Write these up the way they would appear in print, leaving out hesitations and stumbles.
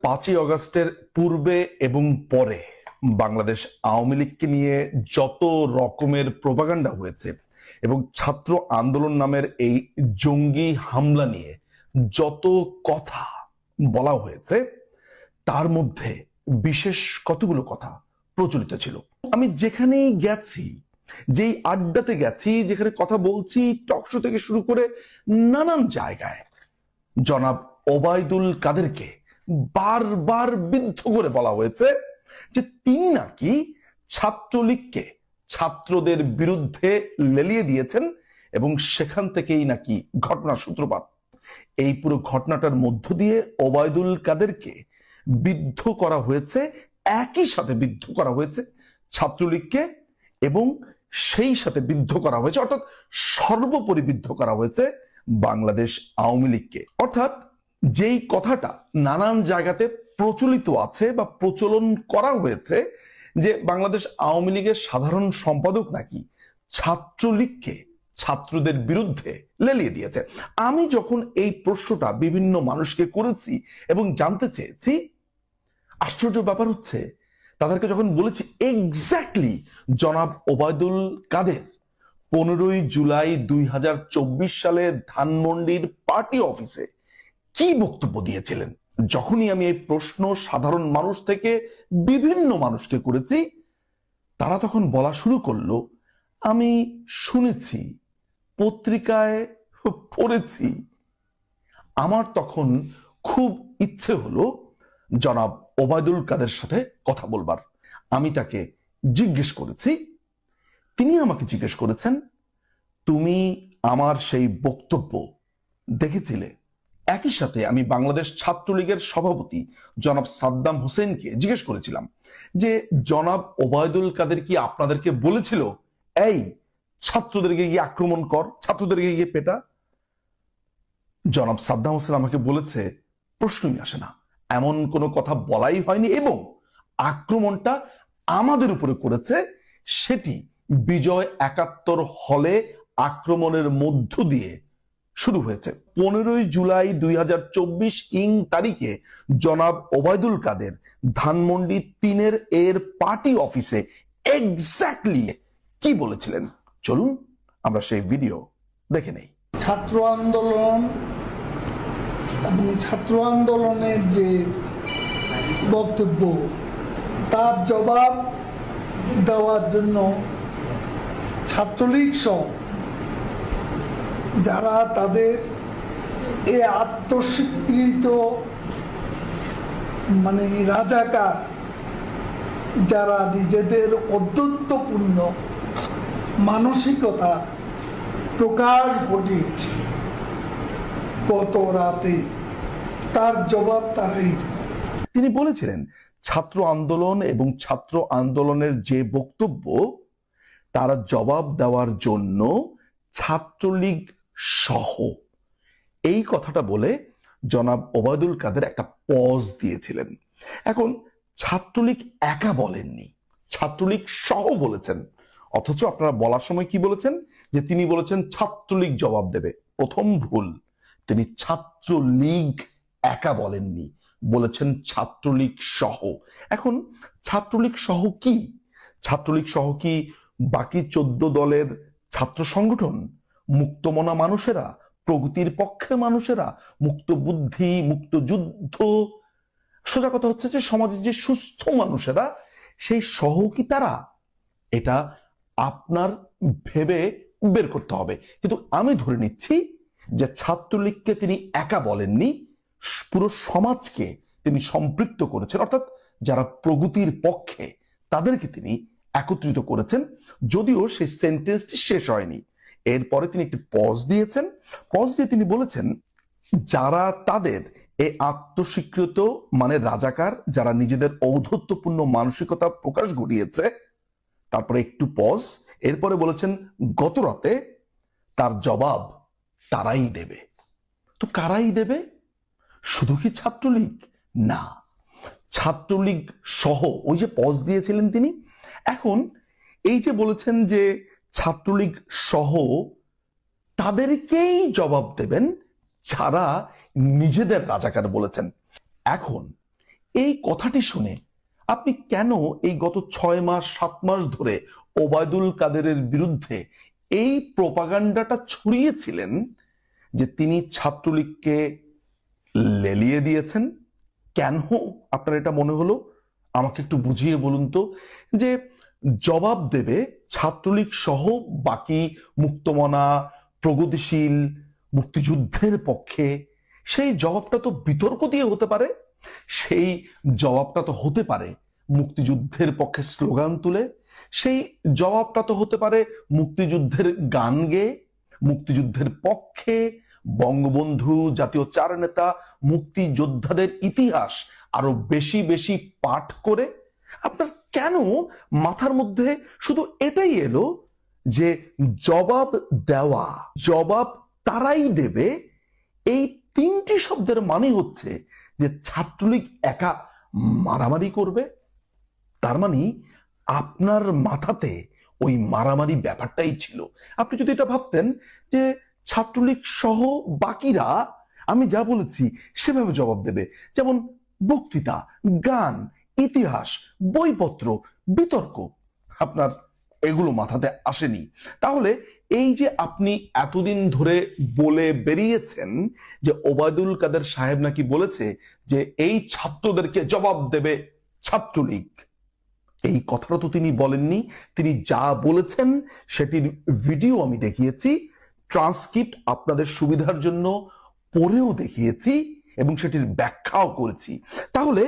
5ই আগস্টের পূর্বে এবং পরে বাংলাদেশ আওয়ামী লীগকে নিয়ে যত রকমের প্রোপাগান্ডা হয়েছে এবং ছাত্র আন্দোলন নামের এই জঙ্গি হামলা নিয়ে যত কথা বলা হয়েছে তার মধ্যে বিশেষ কতগুলো কথা প্রচলিত ছিল। আমি যেখানেই গেছি, যেই আড্ডাতে গেছি, যেখানে কথা বলছি, টকশো থেকে শুরু করে নানান জায়গায় জনাব ওবায়দুল কাদেরকে বারবার বিদ্ধ করে বলা হয়েছে যে তিনি নাকি ছাত্রলীগকে ছাত্রদের বিরুদ্ধে লেলিয়ে দিয়েছেন এবং সেখান থেকেই নাকি ঘটনার সূত্রপাত। এই পুরো ঘটনাটার মধ্য দিয়ে ওবায়দুল কাদেরকে বিদ্ধ করা হয়েছে, একই সাথে বিদ্ধ করা হয়েছে ছাত্রলীগকে এবং সেই সাথে বিদ্ধ করা হয়েছে, অর্থাৎ সর্বোপরি বিদ্ধ করা হয়েছে বাংলাদেশ আওয়ামী লীগকে। অর্থাৎ যেই কথাটা নানান জায়গাতে প্রচলিত আছে বা প্রচলন করা হয়েছে যে বাংলাদেশ আওয়ামী লীগের সাধারণ সম্পাদক নাকি ছাত্রলীগকে ছাত্রদের বিরুদ্ধে লেলিয়ে দিয়েছে। আমি যখন এই প্রশ্নটা বিভিন্ন মানুষকে করেছি এবং জানতে চেয়েছি, আশ্চর্য ব্যাপার হচ্ছে তাদেরকে যখন বলেছি এক্স্যাক্টলি জনাব ওবায়দুল কাদের 15ই জুলাই 2024 সালে ধানমন্ডির পার্টি অফিসে কি বক্তব্য দিয়েছিলেন, যখনই আমি এই প্রশ্ন সাধারণ মানুষ থেকে বিভিন্ন মানুষকে করেছি, তারা তখন বলা শুরু করলো আমি শুনেছি, পত্রিকায় পড়েছি। আমার তখন খুব ইচ্ছে হলো জনাব ওবায়দুল কাদের সাথে কথা বলবার। আমি তাকে জিজ্ঞেস করেছি, তিনি আমাকে জিজ্ঞেস করেছেন তুমি আমার সেই বক্তব্য দেখেছিলে? একই সাথে আমি বাংলাদেশ ছাত্রলীগের সভাপতি জনাব সাদ্দাম হোসেনকে জিজ্ঞেস করেছিলাম যে জনাব ওবায়দুল কাদের কি আপনাদেরকে বলেছিল এই ছাত্রদেরকে গিয়ে আক্রমণ কর, ছাত্রদেরকে গিয়ে পেটা? জনাব সাদ্দাম হোসেন আমাকে বলেছে প্রশ্নই আসে না, এমন কোনো কথা বলাই হয়নি এবং আক্রমণটা আমাদের উপরে করেছে সেটি বিজয় 71 হলে আক্রমণের মধ্য দিয়ে শুরু হয়েছে। 15ই জুলাই 2024 তারিখে জনাব ওবায়দুল কাদের ধানমন্ডি 3 এর পার্টি অফিসে এক্স্যাক্টলি কি বলেছিলেন, চলুন আমরা সেই ভিডিও দেখে নেই। ছাত্র আন্দোলন এবং ছাত্র আন্দোলনের যে বক্তব্য তার জবাব দেওয়ার জন্য ছাত্রলীগ সহ যারা তাদের এই আত্মস্বীকৃত রাজাকার, যারা নিজেদের অদ্যত্বপূর্ণ মানসিকতা প্রকাশ ঘটিয়েছে গত রাতে, তার জবাব তারাই দেবে। তিনি বলেছিলেন ছাত্র আন্দোলন এবং ছাত্র আন্দোলনের যে বক্তব্য তারা জবাব দেওয়ার জন্য ছাত্রলীগ সহ, এই কথাটা বলে জনাব ওবায়দুল কাদের একটা পজ দিয়েছিলেন। এখন ছাত্রলীগ একা বলেননি, ছাত্রলীগ সহ বলেছেন, অথচ আপনারা বলার সময় কি বলেছেন যে তিনি বলেছেন ছাত্রলীগ জবাব দেবে। প্রথম ভুল, তিনি ছাত্রলীগ একা বলেননি, বলেছেন ছাত্রলীগ সহ। এখন ছাত্রলীগ সহ কি? ছাত্রলীগ সহ কি বাকি 14 দলের ছাত্র সংগঠন, মুক্তমনা মানুষেরা, প্রগতির পক্ষের মানুষেরা, মুক্ত বুদ্ধি, মুক্ত যুদ্ধ, সোজা কথা হচ্ছে যে সমাজের যে সুস্থ মানুষেরা, সেই সহ কি তারা? এটা আপনার ভেবে বের করতে হবে। কিন্তু আমি ধরে নিচ্ছি যে ছাত্রলীগকে তিনি একা বলেননি, পুরো সমাজকে তিনি সম্পৃক্ত করেছেন, অর্থাৎ যারা প্রগতির পক্ষে তাদেরকে তিনি একত্রিত করেছেন। যদিও সেই সেন্টেন্সটি শেষ হয়নি, এরপরে তিনি একটি পজ দিয়েছেন। পজ দিয়ে তিনি বলেছেন যারা তাদের এই আত্মস্বীকৃত রাজাকার, যারা নিজেদের ঔদ্ধত্যপূর্ণ মানসিকতা প্রকাশ ঘটিয়েছে, তারপরে একটু পজ, এরপরে বলেছেন গত রাতে তার জবাব তারাই দেবে। তো কারাই দেবে? শুধু কি ছাত্রলীগ? না, ছাত্রলীগ সহ, ওই যে পজ দিয়েছিলেন তিনি। এখন এই যে বলেছেন যে ছাত্রলীগ সহ তাদেরকেই জবাব দেবেন যারা নিজেদের রাজাকার বলেছেন। এখন এই কথাটি শুনে আপনি কেন এই গত 6 মাস 7 মাস ধরে ওবায়দুল কাদেরের বিরুদ্ধে এই প্রোপাগান্ডাটা ছড়িয়েছিলেন যে তিনি ছাত্রলীগকে লেলিয়ে দিয়েছেন? কেন আপনার এটা মনে হলো? আমাকে একটু বুঝিয়ে বলুন তো। যে জবাব দেবে ছাত্রলীগ সহ বাকি মুক্তমনা, প্রগতিশীল, মুক্তিযুদ্ধের পক্ষে, সেই জবাবটা তো বিতর্ক দিয়ে হতে পারে। সেই জবাবটা তো হতে পারে মুক্তিযুদ্ধের পক্ষে স্লোগান তুলে, সেই জবাবটা তো হতে পারে মুক্তিযুদ্ধের গান গেয়ে, মুক্তিযুদ্ধের পক্ষে বঙ্গবন্ধু, জাতীয় চার নেতা, মুক্তিযোদ্ধাদের ইতিহাস আরো বেশি বেশি পাঠ করে। আপনার কেন মাথার মধ্যে শুধু এটাই এলো যে জবাব দেওয়া, জবাব তারাই দেবে, এই 3টি শব্দের মানে হচ্ছে যে ছাত্রলীগ একা মারামারি করবে? তার মানে আপনার মাথাতে ওই মারামারি ব্যাপারটাই ছিল। আপনি যদি এটা ভাবতেন যে ছাত্রলীগ সহ বাকিরা আমি যা বলেছি সেভাবে জবাব দেবে, যেমন বক্তৃতা, গান, ইতিহাস, বইপত্র, বিতর্ক, আপনার এগুলো মাথাতে আসেনি। তাহলে এই যে আপনি এতদিন ধরে বলে বেরিয়েছেন যে ওবায়দুল কাদের সাহেব নাকি বলেছে যে এই ছাত্রদেরকে জবাব দেবে ছাত্রলীগ, এই কথাটা তো তিনি বলেননি। তিনি যা বলেছেন সেটির ভিডিও আমি দেখিয়েছি, ট্রান্সক্রিপ্ট আপনাদের সুবিধার জন্য পড়েও দেখিয়েছি এবং সেটির ব্যাখ্যাও করেছি। তাহলে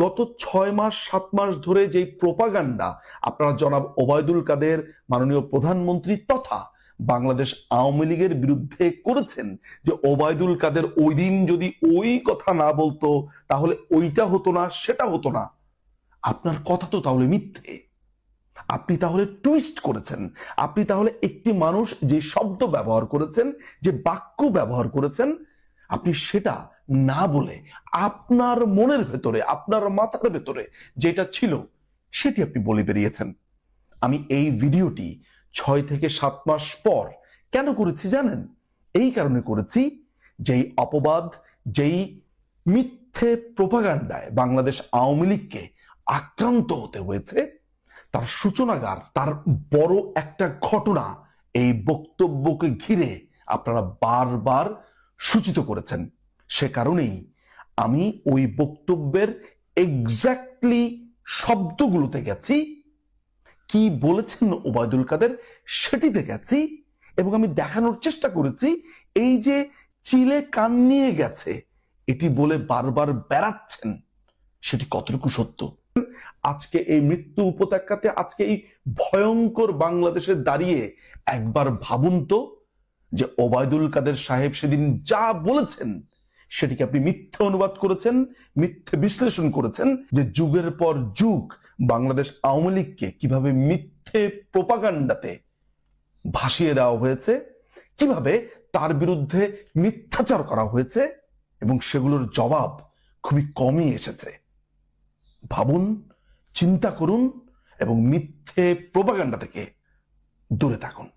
গত 6 মাস 7 মাস ধরে যে প্রোপাগান্ডা আপনারা জনাব ওবায়দুল কাদের, মাননীয় প্রধানমন্ত্রী তথা বাংলাদেশ আওয়ামী লীগের বিরুদ্ধে করেছেন, যে ওবায়দুল কাদের ওই দিন যদি ওই কথা না বলতো তাহলে ওইটা হতো না, সেটা হতো না, আপনার কথা তো তাহলে মিথ্যে। আপনি তাহলে টুইস্ট করেছেন। আপনি তাহলে একটি মানুষ যে শব্দ ব্যবহার করেছেন, যে বাক্য ব্যবহার করেছেন, আপনি সেটা না বলে আপনার মনের ভেতরে, আপনার মাথার ভেতরে যেটা ছিল সেটি আপনি বলে বেরিয়েছেন। আমি এই ভিডিওটি 6 থেকে 7 মাস পর কেন করেছি জানেন? এই কারণে করেছি, যেই অপবাদ, যেই মিথ্যে প্রোপাগান্ডায় বাংলাদেশ আওয়ামী লীগকে আক্রান্ত হতে হয়েছে, তার সূচনাগার, তার বড় একটা ঘটনা এই বক্তব্যকে ঘিরে আপনারা বারবার সূচিত করেছেন। সে কারণেই আমি ওই বক্তব্যের এক্স্যাক্টলি শব্দগুলোতে গেছি, কি বলেছেন ওবায়দুল কাদের সেটিতে গেছি, এবং আমি দেখানোর চেষ্টা করেছি এই যে চিলে কান নিয়ে গেছে এটি বলে বারবার বেড়াচ্ছেন সেটি কতটুকু সত্য। আজকে এই মৃত্যু উপত্যকাতে, আজকে এই ভয়ঙ্কর বাংলাদেশে দাঁড়িয়ে একবার ভাবুন তো যে ওবায়দুল কাদের সাহেব সেদিন যা বলেছেন সেটিকে আপনি মিথ্যে অনুবাদ করেছেন, মিথ্যে বিশ্লেষণ করেছেন, যে যুগের পর যুগ বাংলাদেশ আওয়ামী লীগকে কিভাবে মিথ্যে প্রোপাগান্ডাতে ভাসিয়ে দেওয়া হয়েছে, কিভাবে তার বিরুদ্ধে মিথ্যাচার করা হয়েছে, এবং সেগুলোর জবাব খুবই কমই এসেছে। ভাবুন, চিন্তা করুন এবং মিথ্যে প্রোপাগান্ডা থেকে দূরে থাকুন।